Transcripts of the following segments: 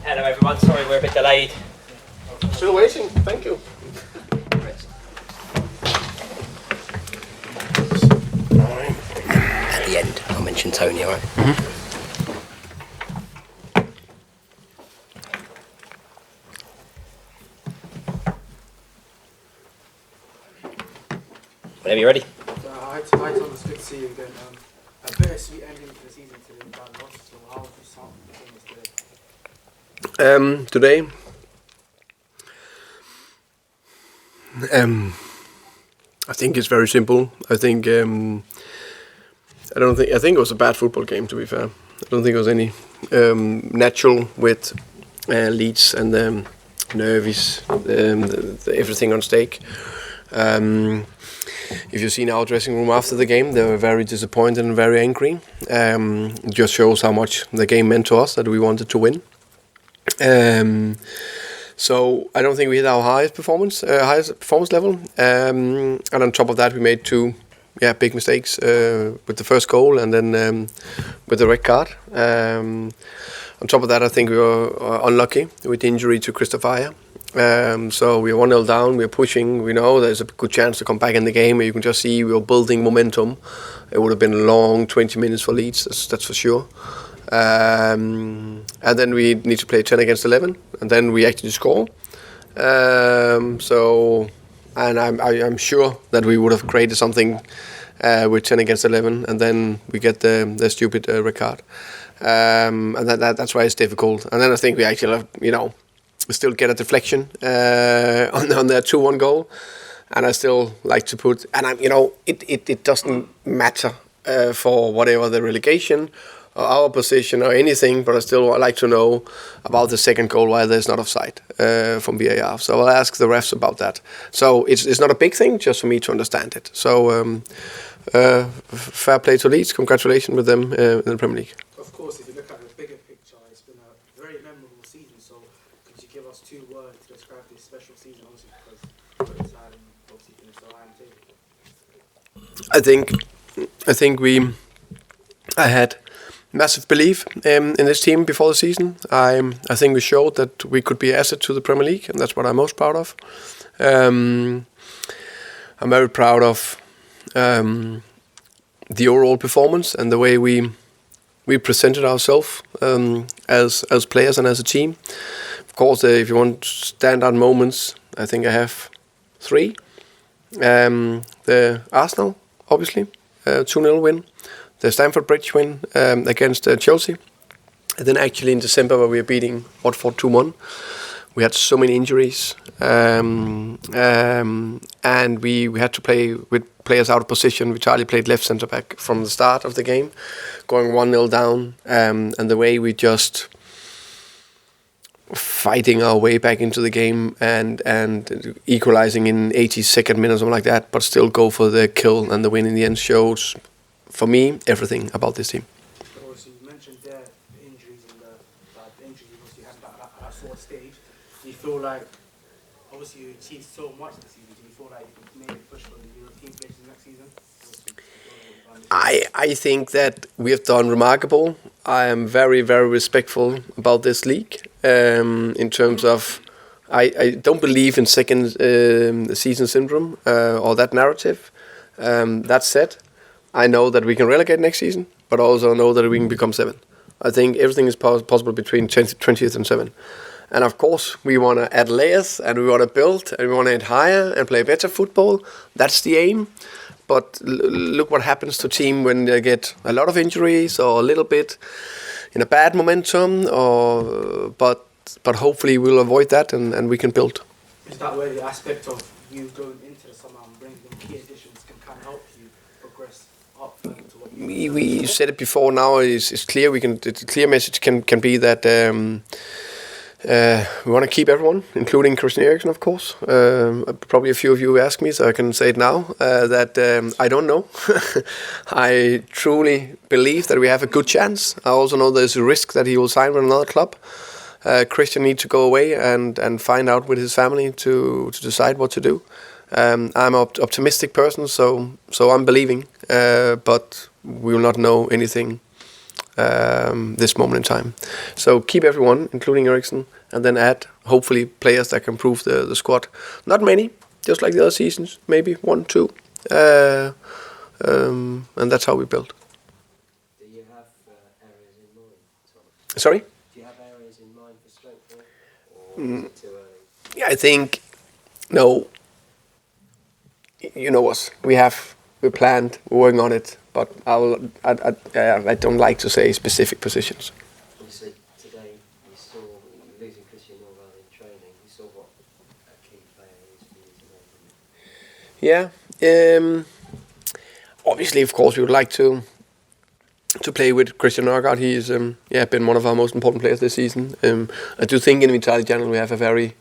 Hello everyone, sorry we're a bit delayed. Still waiting, thank you. At the end, I'll mention Tony, alright? Whenever you're ready. Hi Thomas, good to see you again. A bittersweet ending to the season to the bad loss, so how would you sum things today? Today, I think it's very simple. I think I think it was a bad football game, to be fair. I don't think it was any natural with Leeds and the nervous, everything on stake. If you've seen our dressing room after the game, they were very disappointed and very angry. It just shows how much the game meant to us, that we wanted to win. So I don't think we hit our highest performance level. And on top of that, we made two big mistakes with the first goal and then with the red card. On top of that, I think we were unlucky with the injury to Ajer. So we are 1-0 down, we are pushing, we know there's a good chance to come back in the game. You can just see we were building momentum. It would have been a long 20 minutes for Leeds, that's for sure. And then we need to play 10 against 11, and then we actually score. And I'm sure that we would have created something with 10 against 11, and then we get the stupid red card. And that's why it's difficult. And then I think we actually, we still get a deflection on their 2-1 goal, and I still like to put, and it doesn't matter for whatever the relegation or our position or anything, but I still like to know about the second goal, why there's not offside from VAR. So I'll ask the refs about that. So it's not a big thing, just for me to understand it. So fair play to Leeds, congratulations with them in the Premier League. Of course, if you look at the bigger picture, it's been a very memorable season. So could you give us 2 words to describe this special season, obviously, because it's obviously finished so high in table? I think I had massive belief in this team before the season. I think we showed that we could be an asset to the Premier League, and that's what I'm most proud of. I'm very proud of the overall performance and the way we presented ourselves as players and as a team. Of course, if you want standout moments, I think I have 3. The Arsenal, obviously, 2-0 win. The Stamford Bridge win against Chelsea. And then actually in December, where we were beating Watford 2-1, we had so many injuries. And we had to play with players out of position. Charlie played left centre-back from the start of the game, going 1-0 down. And the way we just fighting our way back into the game and equalising in 82nd minute or something like that, but still go for the kill and the win in the end shows, for me, everything about this team. Also, you mentioned there the injuries and the injuries you had at that sort of stage. Do you feel like, obviously you achieved so much this season, do you feel like you can maybe push for the European places next season? I think that we have done remarkable. I am very, very respectful about this league in terms of I don't believe in second season syndrome or that narrative. That said, I know that we can relegate next season, but also know that we can become 7. I think everything is possible between 20th and 7. And of course, we want to add layers, and we want to build, and we want to hit higher and play better football. That's the aim. But look what happens to team when they get a lot of injuries or a little bit in a bad momentum. But hopefully we'll avoid that and we can build. Is that where the aspect of you going into the summer and bringing key additions can kind of help you progress up to what you we said it before. Now it's clear. The clear message can be that we want to keep everyone, including Christian Eriksen, of course. Probably a few of you ask me, so I can say it now. That I don't know. I truly believe that we have a good chance. I also know there's a risk that he will sign with another club. Christian needs to go away and find out with his family to decide what to do. I'm an optimistic person, so I'm believing. But we will not know anything this moment in time. So keep everyone, including Eriksen, and then add hopefully players that can improve the squad. Not many, just like the other seasons, maybe 1, 2, and that's how we build. Do you have areas in mind, Thomas? Sorry? Do you have areas in mind for strength, or is it too early? Yeah, I think no. You know us. We're planned. We're working on it. But I don't like to say specific positions. Obviously, today you saw losing Christian Norgaard in training. You saw what a key player is for you today. Yeah. Obviously, of course, we would like to play with Christian Norgaard. He's been one of our most important players this season. I do think in Vitality Channel we have a very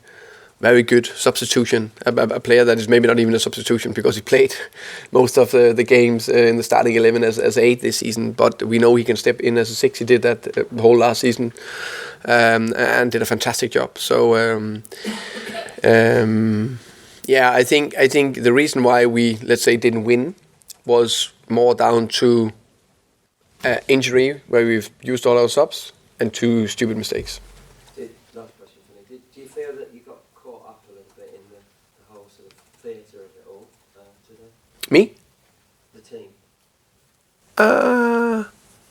good substitution, a player that is maybe not even a substitution because he played most of the games in the starting 11 as 8 this season, but we know he can step in as a 6. He did that the whole last season and did a fantastic job. So I think the reason why we, let's say, didn't win was more down to injury, where we've used all our subs, and 2 stupid mistakes. Last question for me. Do you feel that you got caught up a little bit in the whole sort of theatre of it all today? Me? The team? Uh,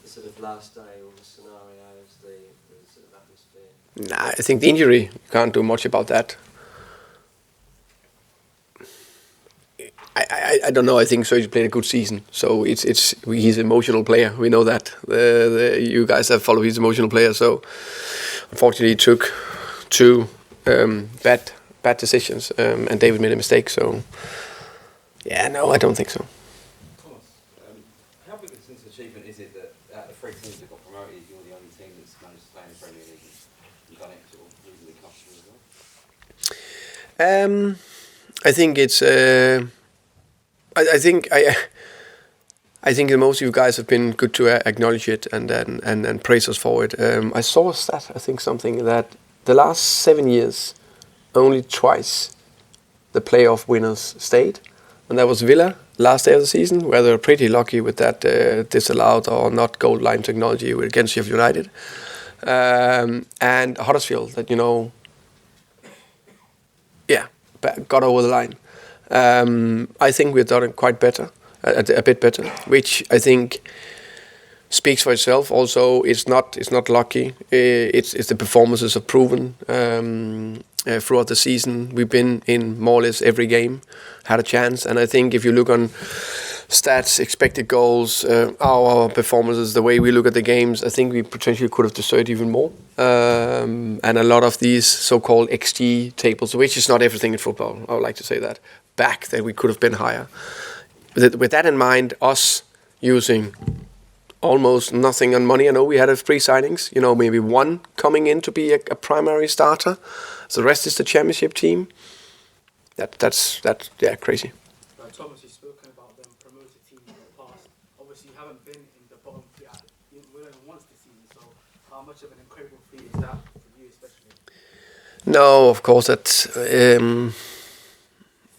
The sort of last day, all the scenarios, the sort of atmosphere? Nah, I think the injury, you can't do much about that. I don't know. I think Sergio played a good season, so he's an emotional player. We know that. You guys have followed his emotional player, so unfortunately he took 2 bad decisions, and David made a mistake. So yeah, no, I don't think so. Thomas, how big a sense of achievement is it that out of the 3 teams that got promoted, you're the only team that's managed to play in the Premier League and you've done it sort of reasonably comfortably as well? I think it's. I think most of you guys have been good to acknowledge it and praise us for it. I saw a stat, I think something, that the last 7 years, only twice the playoff winners stayed. And that was Villa last day of the season, where they were pretty lucky with that disallowed or not goal line technology against Sheffield United. And Huddersfield, that, got over the line. I think we've done it quite better, a bit better, which I think speaks for itself. Also, it's not lucky. It's the performances have proven throughout the season. We've been in more or less every game, had a chance, and I think if you look on stats, expected goals, our performances, the way we look at the games, I think we potentially could have deserved even more. And a lot of these so-called XG tables, which is not everything in football, I would like to say that we could have been higher. With that in mind, us using almost nothing on money. I know we had 3 signings, maybe 1 coming in to be a primary starter. So the rest is the championship team. That's crazy. Thomas, you've spoken about them promoted teams in the past. Obviously, you haven't been in the bottom 3 once this season. So, how much of an incredible feat is that for you, especially? No, of course that's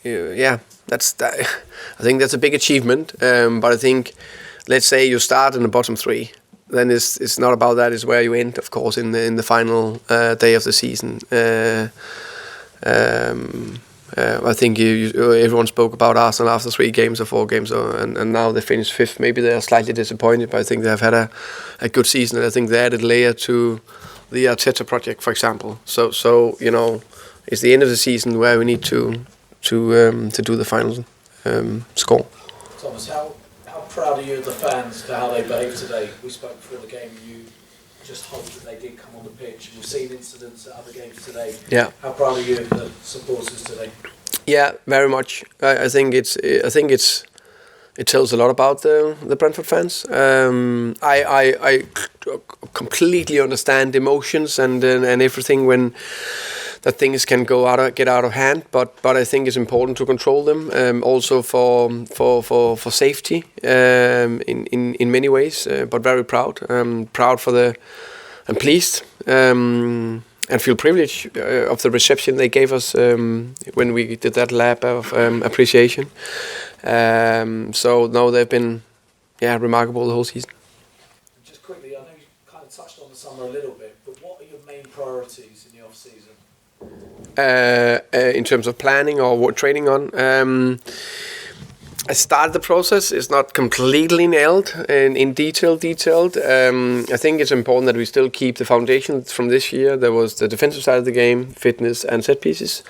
I think that's a big achievement. But I think, let's say you start in the bottom 3, then it's not about that. It's where you end, of course, in the final day of the season. I think everyone spoke about Arsenal after 3 games or 4 games, and now they finished 5th. Maybe they are slightly disappointed, but I think they have had a good season. And I think they added layer to the Arteta project, for example. So it's the end of the season where we need to do the final score. Thomas, how proud are you of the fans for how they behaved today? We spoke before the game. You just hoped that they did come on the pitch. We've seen incidents at other games today. Yeah. How proud are you of the supporters today? Yeah, very much. I think it tells a lot about the Brentford fans. I completely understand emotions and everything when that things can get out of hand, but I think it's important to control them. Also for safety in many ways. But very proud. Proud and pleased. And feel privileged of the reception they gave us when we did that lap of appreciation. So no, they've been remarkable the whole season. Just quickly, I know you the summer a little bit, but what are your main priorities in the off-season? In terms of planning or what training on, I started the process. It's not completely nailed in detailed. I think it's important that we still keep the foundations from this year. There was the defensive side of the game, fitness and set pieces,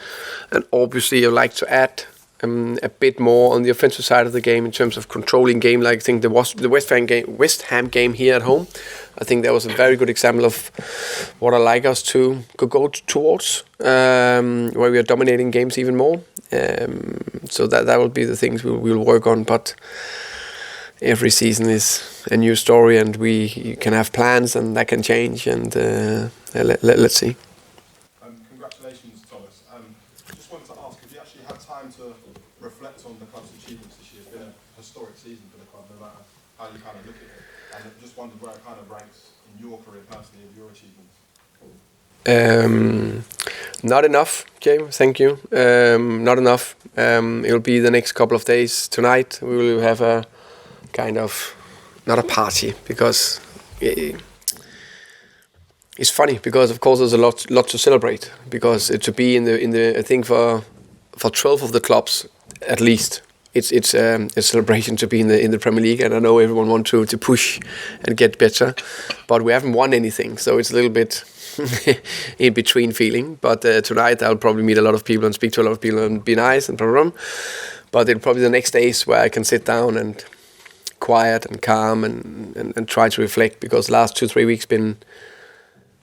and obviously I'd like to add a bit more on the offensive side of the game in terms of controlling game. Like I think the West Ham game here at home, I think that was a very good example of what I like us to go towards, where we are dominating games even more. So that will be the things we'll work on. But every season is a new story, and you can have plans, and that can change. And let's see. Congratulations, Thomas. Just wanted to ask, have you actually had time to reflect on the club's achievements this year? It's been a historic season for the club, no matter how you kind of look at it. And I just wondered where it kind of ranks in your career personally of your achievements. Not enough, James. Thank you. Not enough. It'll be the next couple of days. Tonight we will have a kind of not a party because it's funny because of course there's a lot to celebrate because to be in the I think for 12 of the clubs at least. It's a celebration to be in the Premier League, and I know everyone wants to push and get better, but we haven't won anything, so it's a little bit in between feeling. But tonight I'll probably meet a lot of people and speak to a lot of people and be nice and blah. But it'll probably the next days where I can sit down and quiet and calm and try to reflect, because the last 2-3 weeks been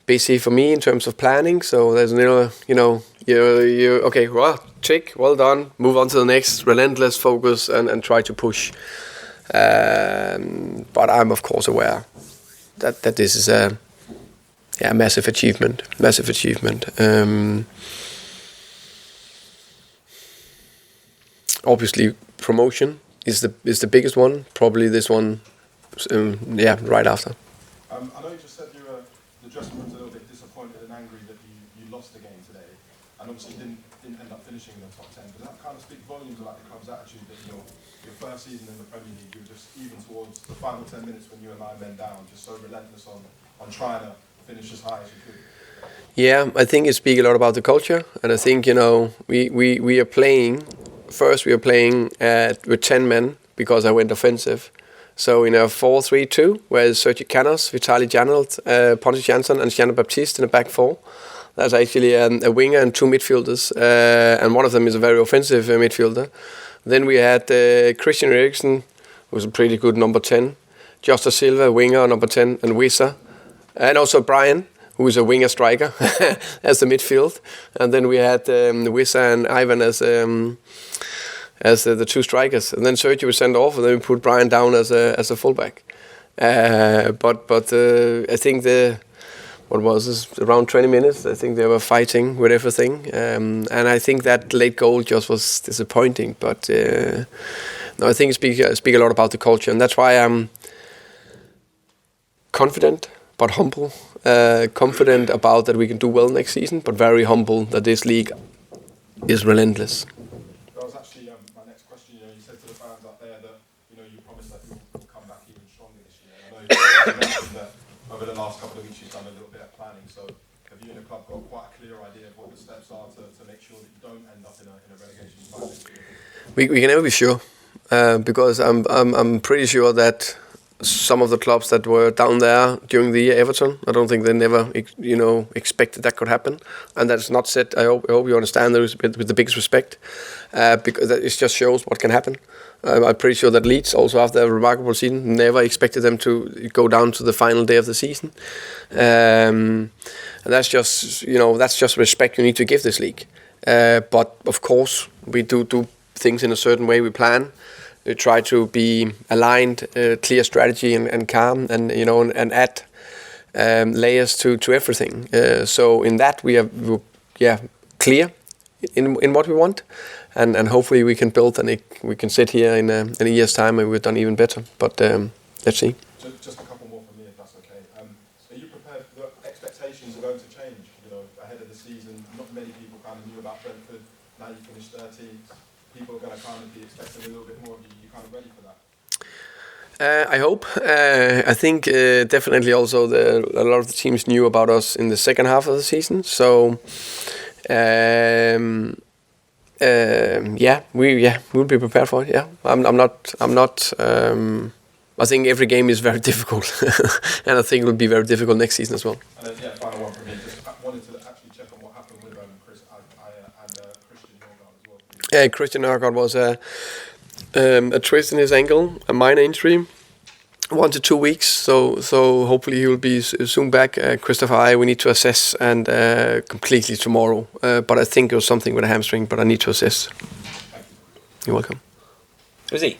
busy for me in terms of planning. So there's you okay, well, check, well done, move on to the next, relentless focus and try to push. But I'm of course aware that this is a massive achievement. Obviously, promotion is the biggest one. Probably this one, right after. I know you just said the dressing room's a little bit disappointed and angry that you lost the game today, and obviously didn't end up finishing in the top 10. Does that kind of speak volumes about the club's attitude that your first season in the Premier League, you were just even towards the final 10 minutes when you were 9 men down, just so relentless on trying to finish as high as you could? Yeah, I think it speaks a lot about the culture, and I think we are playing. First, we are playing with 10 men because I went offensive. So in a 4-3-2, where Sergio Canos, Vitaly Janelt, Pontus Jansson and Jean Baptiste in the back four. That's actually a winger and 2 midfielders, and one of them is a very offensive midfielder. Then we had Christian Eriksen, who's a pretty good number 10, Josta Silva, winger, number 10, and Wissa, and also Brian, who is a winger striker, as the midfield. And then we had Wissa and Ivan as the 2 strikers, and then Sergio was sent off, and then we put Brian down as a fullback. But I think around 20 minutes, I think they were fighting with everything, and I think that late goal just was disappointing. But no, I think it speak a lot about the culture, and that's why I'm confident but humble. Confident about that we can do well next season, but very humble that this league is relentless. That was actually my next question. You said to the fans out there that you promised that you'll come back even stronger this year. I know you mentioned that over the last couple of weeks you've done a little bit of planning. So have you and the club got quite a clear idea of what the steps are to make sure that you don't end up in a relegation battle? We can never be sure, because I'm pretty sure that some of the clubs that were down there during the year, Everton, I don't think they never expected that could happen, and that's not said. I hope you understand that with the biggest respect, because it just shows what can happen. I'm pretty sure that Leeds, also after a remarkable season, never expected them to go down to the final day of the season, and that's just respect you need to give this league. But of course, we do things in a certain way. We plan. We try to be aligned, clear strategy, and calm, and and add layers to everything. So in that we are clear in what we want, and hopefully we can build, and we can sit here in a year's time and we've done even better. But let's see. Just a couple more from me, if that's okay. Are you prepared? The expectations are going to change. Ahead of the season, not many people kind of knew about Brentford. Now you finished 13th. People are going to kind of be expecting a little bit more of you. You kind of ready for I hope. I think definitely also a lot of the teams knew about us in the second half of the season. So we'll be prepared for it. Yeah, I'm not. I think every game is very difficult, and I think it will be very difficult next season as well. And then, final one from me. Just wanted to actually check on what happened with Ajer and Christian Norgaard as well. Christian Norgaard was a twist in his ankle, a minor injury, 1 to 2 weeks. So hopefully he will be soon back. Christopher Ajer, we need to assess and completely tomorrow. But I think it was something with a hamstring. But I need to assess. You're welcome. Was he?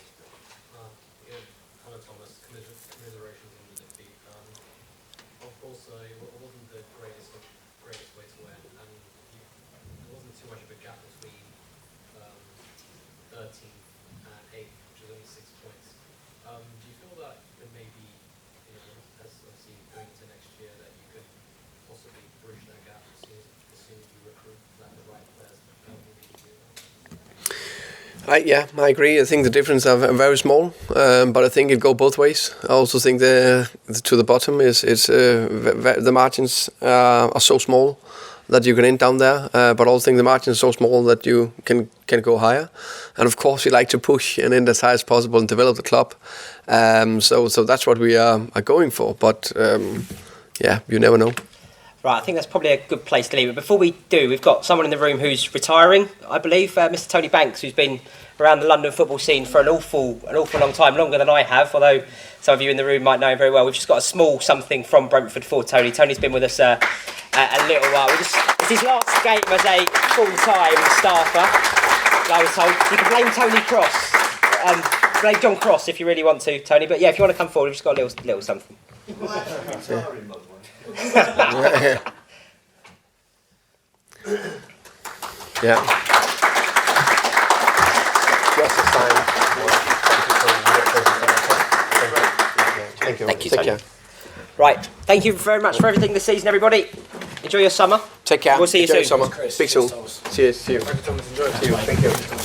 I agree. I think the difference are very small, but I think it go both ways. I also think to the bottom is the margins are so small that you can end down there, but I also think the margins are so small that you can go higher. And of course, we like to push and end as high as possible and develop the club. So that's what we are going for. But you never know. Right, I think that's probably a good place to leave it. Before we do, we've got someone in the room who's retiring, I believe, Mr. Tony Banks, who's been around the London football scene for an awful long time, longer than I have, although some of you in the room might know him very well. We've just got a small something from Brentford for Tony. Tony's been with us a little while. It's his last game as a full-time staffer, I was told. You can blame Tony Cross, blame John Cross if you really want to, Tony. But yeah, if you want to come forward, we've just got a little something. Yeah. Just a sign. Thank you. Thank you, Take Tony. care. Right, thank you very much for everything this season, everybody. Enjoy your summer. Take care. We'll see you Enjoy soon. your summer. Speak soon. Cheers. See you. Thank you, Thomas. Enjoy it. See you. Thank you.